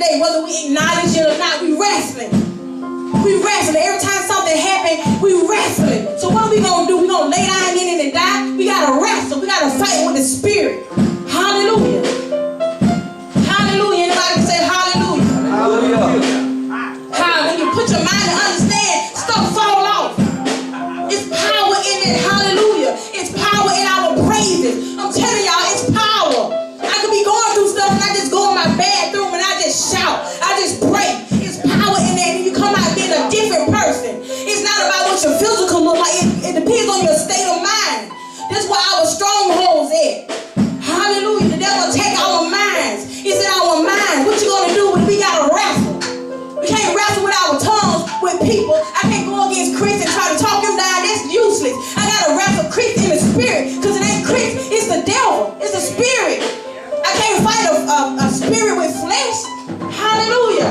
every day, whether we acknowledge it or not. We wrestling. We wrestling. Every time something happens, we wrestling. So what are we going to do? We're going to lay down in it and die? We got to wrestle. We got to fight with the spirit. Hallelujah. Hallelujah. Anybody can say hallelujah? Hallelujah. When you put your mind to understand, stuff fall off. It's power in it. Hallelujah. It's power in our praises. I'm telling y'all, it's power. I could be going through stuff and I just go in my bathroom and I just shout. I just pray. It's power in that, and you come out being a different person. It's not about what your physical look like. It depends on your state of mind. That's where our strongholds at. Hallelujah. The devil take our minds. It's in our minds. What you gonna do when we gotta wrestle? We can't wrestle with our tongues with people. I can't go against Chris and try to talk him down. That's useless. I gotta wrestle Chris in the spirit, because it ain't Chris. It's the devil. It's the spirit. I can't fight a spirit with flesh. Hallelujah.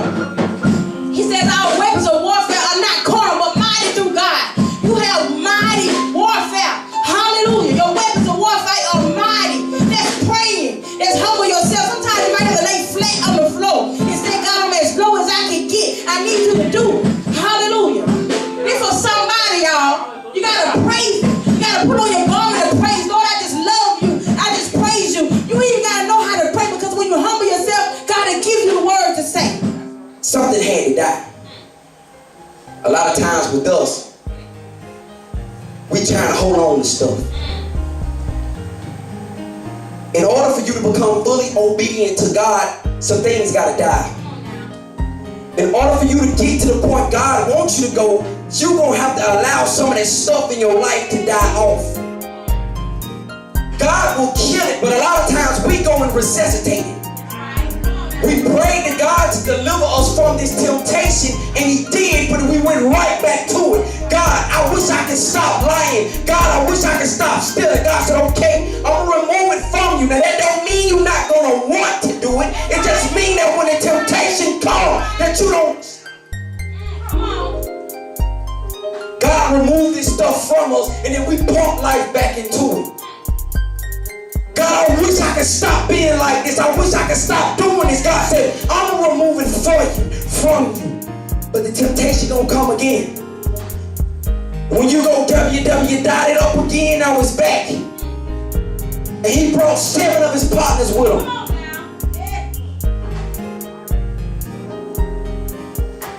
He says our weapons of warfare are not carnal, but mighty through God. You have mighty warfare. Hallelujah. Your weapons of warfare are mighty. That's praying. That's humble yourself. Sometimes you might have to lay flat on the floor and say, God, I'm as low as I can get. I need you to do it. Hallelujah. This for somebody, y'all. You got to praise him. You got to put on your garment of praise. Lord, I just love you. I just praise you. You even got to know how to pray, because when you humble yourself, God will give you the word to say. Something had to die. A lot of times with us, we trying to hold on to stuff. In order for you to become fully obedient to God, some things got to die. In order for you to get to the point God wants you to go, you're going to have to allow some of that stuff in your life to die off. God will kill it, but a lot of times we go and resuscitate it. We prayed to God to deliver us from this temptation, and he did, but we went right back to it. God, I wish I could stop lying. God, I wish I could stop stealing. God said, okay, I'm going to remove it from you. Now, that don't mean you're not going to want to do it. It just means that when the temptation comes, that you don't. God removed this stuff from us, and then we pump life back into it. God, I wish I could stop being like this. I wish I could stop doing this. God said, I'm going to remove it for you, from you. But the temptation going to come again. When you go WW dot it up again, I was back. And he brought 7 of his partners with him.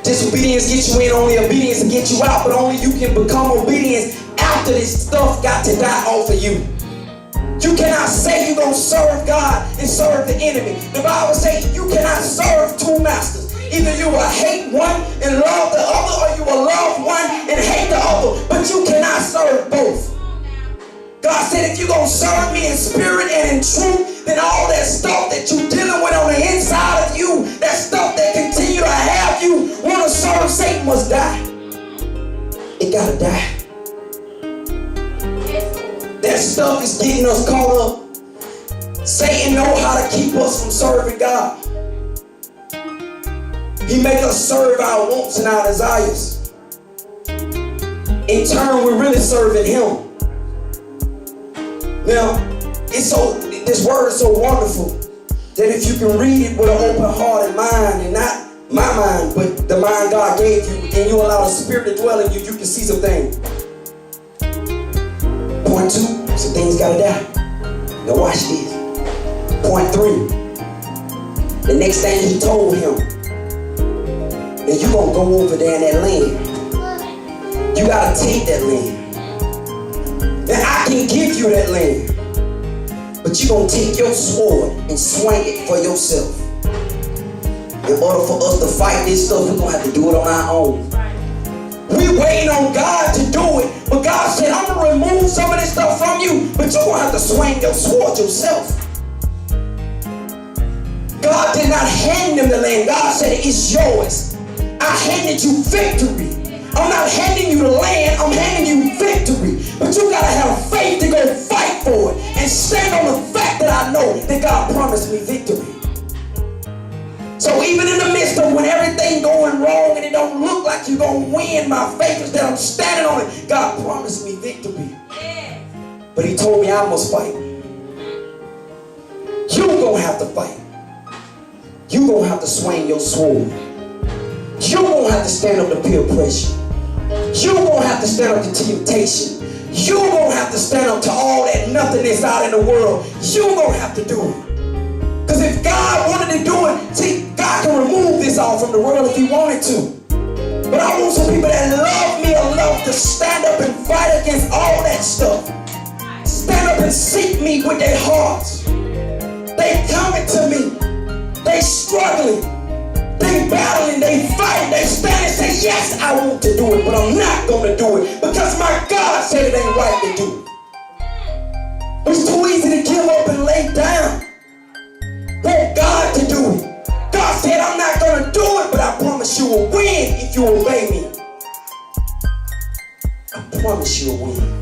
Disobedience gets you in, only obedience will get you out. But only you can become obedience after this stuff got to die off of you. You cannot say you're going to serve God and serve the enemy. The Bible says you cannot serve 2 masters. Either you will hate one and love the other, or you will love one and hate the other. But you cannot serve both. God said if you're going to serve me in spirit and in truth, then all that stuff that you're dealing with on the inside of you, that stuff that continue to have you want to serve Satan, must die. It got to die. That stuff is getting us caught up. Satan knows how to keep us from serving God. He makes us serve our wants and our desires. In turn, we're really serving him. Now, this word is so wonderful that if you can read it with an open heart and mind, and not my mind, but the mind God gave you, and you allow the Spirit to dwell in you, you can see some things. Point 2, some things gotta die. Now watch this. Point 3, the next thing he told him, that you gonna go over there in that land. You gotta take that land. Now I can give you that land, but you gonna take your sword and swing it for yourself. In order for us to fight this stuff, we're gonna have to do it on our own. We're waiting on God to do it, but God said, I'm gonna remove some of this stuff from you, but you're gonna have to swing your sword yourself. God did not hand them the land. God said, it's yours. I handed you victory. I'm not handing you the land, I'm handing you victory. But you gotta have faith to go fight for it and stand on the fact that I know that God promised me victory. So even in the midst of when everything going wrong and it don't look like you're gonna win, my faith is that I'm standing on it. God promised me victory. But he told me I must fight. You gonna have to fight. you gonna have to swing your sword. You gonna have to stand up to peer pressure. You gonna have to stand up to temptation. You gonna have to stand up to all that nothingness out in the world. You gonna have to do it. Because if God wanted to do it, see, God can remove this all from the world if he wanted to. But I want some people that love me enough to stand up and fight against all that stuff. Stand up and seek me with their hearts. They coming to me. They struggling. They battling. They fighting. They stand and say, yes, I want to do it, but I'm not going to do it because my God said it ain't right to do it. It's too easy to give up and lay down. Want God to do it. God said, I'm not going to do it, but I promise you will win if you obey me. I promise you will win.